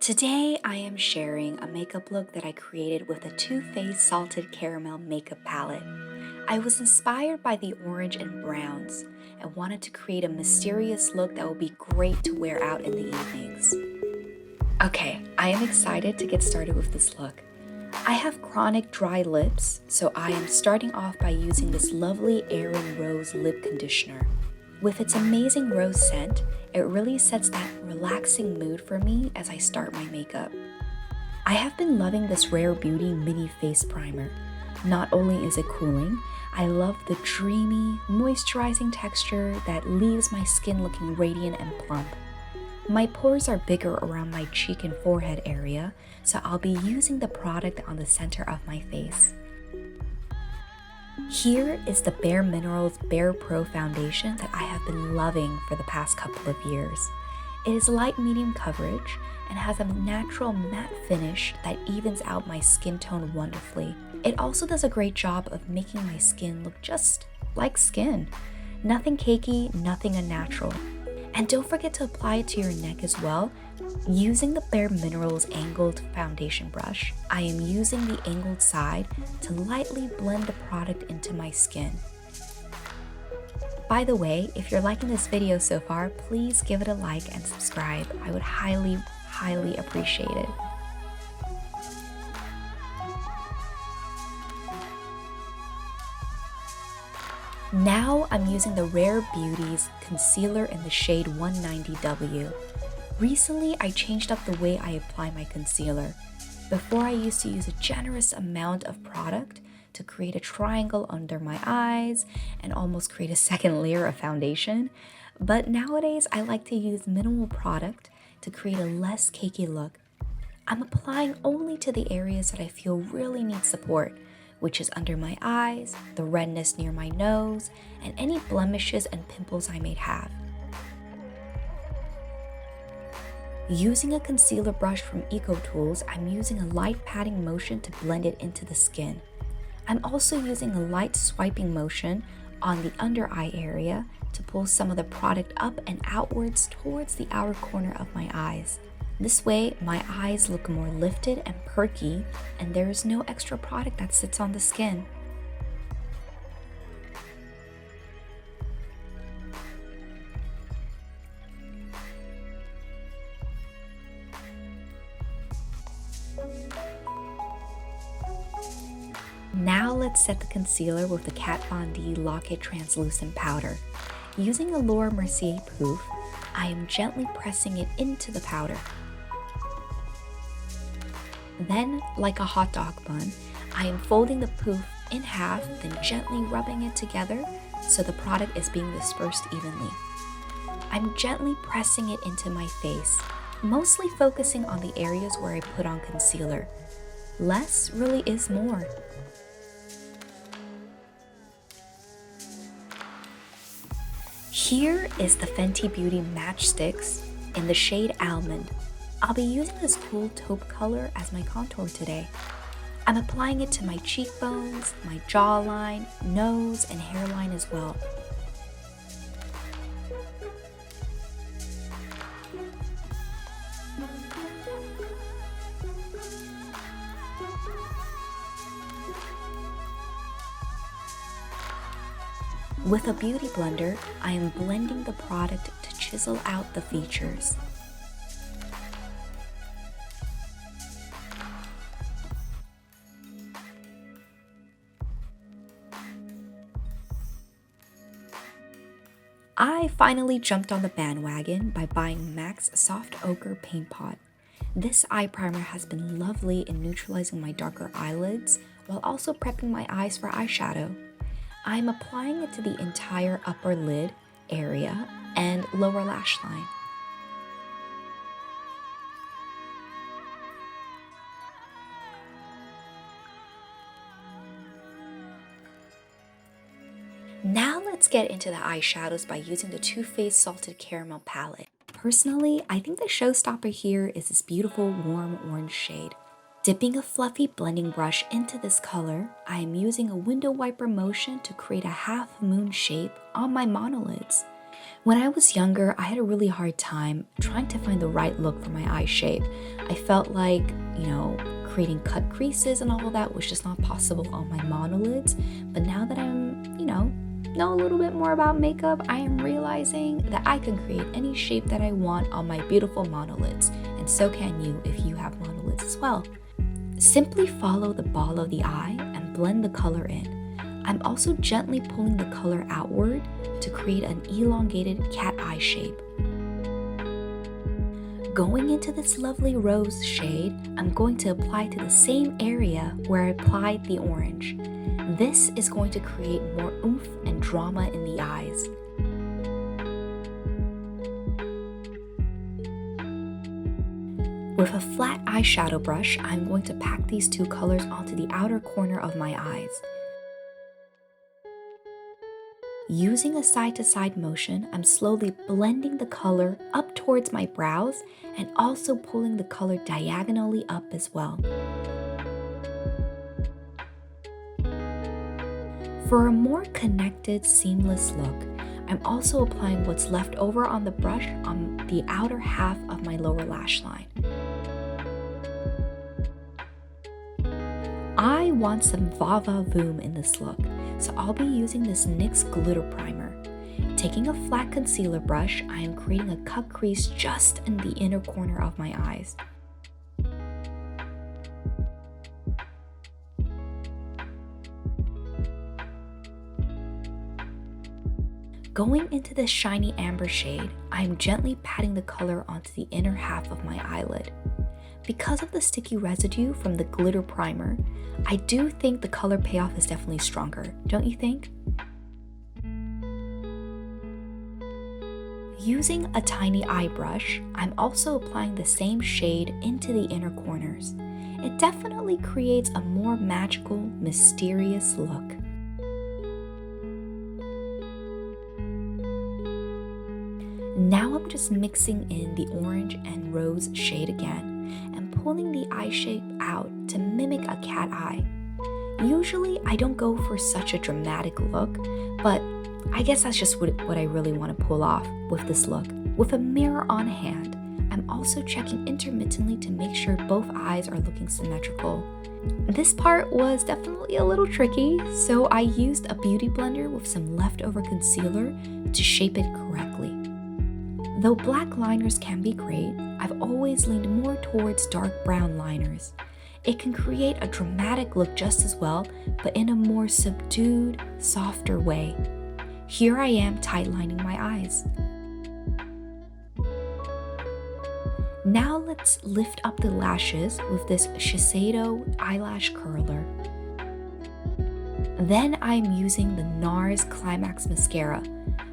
Today I am sharing a makeup look that I created with a Too Faced Salted Caramel makeup palette. I was inspired by the orange and browns and wanted to create a mysterious look that would be great to wear out in the evenings. Okay, I am excited to get started with this look. I have chronic dry lips, so I am starting off by using this lovely Aerin Rose lip conditioner. With its amazing rose scent, it really sets that relaxing mood for me as I start my makeup. I have been loving this Rare Beauty mini face primer. Not only is it cooling, I love the dreamy, moisturizing texture that leaves my skin looking radiant and plump. My pores are bigger around my cheek and forehead area, so I'll be using the product on the center of my face. Here is the Bareminerals BarePRO foundation that I have been loving for the past couple of years. It is light medium coverage and has a natural matte finish that evens out my skin tone wonderfully. It also does a great job of making my skin look just like skin. Nothing cakey, nothing unnatural. And don't forget to apply it to your neck as well. Using the Bareminerals angled foundation brush, I am using the angled side to lightly blend the product into my skin. By the way, if you're liking this video so far, please give it a like and subscribe. I would highly appreciate it. Now I'm using the Rare Beauty's concealer in the shade 190W. Recently, I changed up the way I apply my concealer. Before, I used to use a generous amount of product to create a triangle under my eyes and almost create a second layer of foundation. But nowadays, I like to use minimal product to create a less cakey look. I'm applying only to the areas that I feel really need support, which is under my eyes, the redness near my nose, and any blemishes and pimples I may have. Using a concealer brush from EcoTools, I'm using a light patting motion to blend it into the skin. I'm also using a light swiping motion on the under eye area to pull some of the product up and outwards towards the outer corner of my eyes. This way, my eyes look more lifted and perky, and there is no extra product that sits on the skin. Now let's set the concealer with the Kat Von D Lock It Translucent Powder. Using a Laura Mercier poof, I am gently pressing it into the powder. Then, like a hot dog bun, I am folding the poof in half, then gently rubbing it together so the product is being dispersed evenly. I'm gently pressing it into my face, mostly focusing on the areas where I put on concealer. Less really is more. Here is the Fenty Beauty Matchsticks in the shade Almond. I'll be using this cool taupe color as my contour today. I'm applying it to my cheekbones, my jawline, nose, and hairline as well. With a beauty blender, I am blending the product to chisel out the features. I finally jumped on the bandwagon by buying MAC's Soft Ochre Paint Pot. This eye primer has been lovely in neutralizing my darker eyelids while also prepping my eyes for eyeshadow. I'm applying it to the entire upper lid area and lower lash line. Now let's get into the eyeshadows by using the Too Faced Salted Caramel palette. Personally, I think the showstopper here is this beautiful warm orange shade. Dipping a fluffy blending brush into this color, I am using a window wiper motion to create a half moon shape on my monolids. When I was younger, I had a really hard time trying to find the right look for my eye shape. I felt like, creating cut creases and all of that was just not possible on my monolids. But now that I'm, know a little bit more about makeup, I am realizing that I can create any shape that I want on my beautiful monolids. And so can you if you have monolids as well. Simply follow the ball of the eye and blend the color in. I'm also gently pulling the color outward to create an elongated cat eye shape. Going into this lovely rose shade, I'm going to apply to the same area where I applied the orange. This is going to create more oomph and drama in the eyes. With a flat eyeshadow brush, I'm going to pack these two colors onto the outer corner of my eyes. Using a side-to-side motion, I'm slowly blending the color up towards my brows and also pulling the color diagonally up as well. For a more connected, seamless look, I'm also applying what's left over on the brush on the outer half of my lower lash line. I want some va-va-voom in this look, so I'll be using this NYX glitter primer. Taking a flat concealer brush, I am creating a cut crease just in the inner corner of my eyes. Going into this shiny amber shade, I am gently patting the color onto the inner half of my eyelid. Because of the sticky residue from the glitter primer, I do think the color payoff is definitely stronger, don't you think? Using a tiny eye brush, I'm also applying the same shade into the inner corners. It definitely creates a more magical, mysterious look. Now I'm just mixing in the orange and rose shade again and pulling the eye shape out to mimic a cat eye. Usually I don't go for such a dramatic look, but I guess that's just what I really want to pull off with this look. With a mirror on hand, I'm also checking intermittently to make sure both eyes are looking symmetrical. This part was definitely a little tricky, so I used a beauty blender with some leftover concealer to shape it correctly. Though black liners can be great, I've always leaned more towards dark brown liners. It can create a dramatic look just as well, but in a more subdued, softer way. Here I am tightlining my eyes. Now let's lift up the lashes with this Shiseido eyelash curler. Then I'm using the NARS Climax Mascara.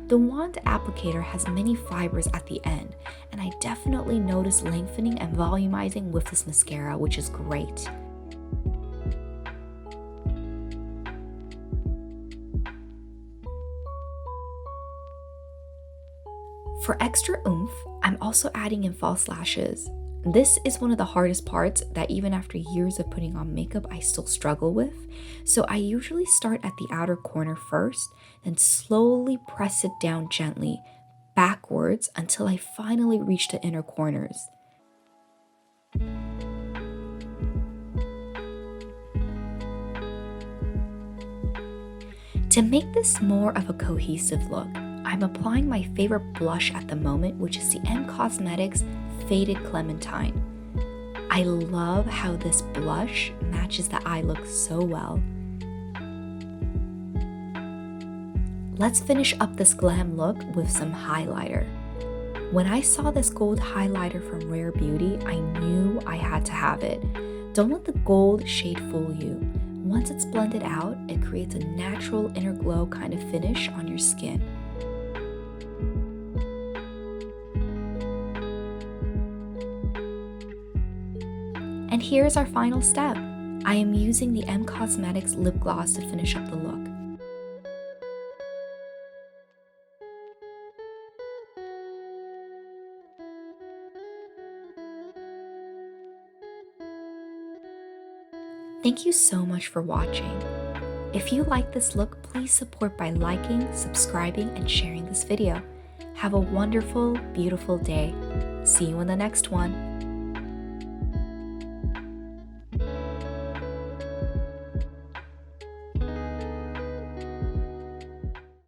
The wand applicator has many fibers at the end, and I definitely notice lengthening and volumizing with this mascara, which is great. For extra oomph, I'm also adding in false lashes. This is one of the hardest parts that even after years of putting on makeup, I still struggle with. So I usually start at the outer corner first, then slowly press it down gently, backwards until I finally reach the inner corners. To make this more of a cohesive look, I'm applying my favorite blush at the moment, which is the M Cosmetics Faded Clementine. I love how this blush matches the eye look so well. Let's finish up this glam look with some highlighter. When I saw this gold highlighter from Rare Beauty, I knew I had to have it. Don't let the gold shade fool you. Once it's blended out, it creates a natural inner glow kind of finish on your skin. And here's our final step. I am using the M Cosmetics lip gloss to finish up the look. Thank you so much for watching. If you like this look, please support by liking, subscribing, and sharing this video. Have a wonderful, beautiful day. See you in the next one.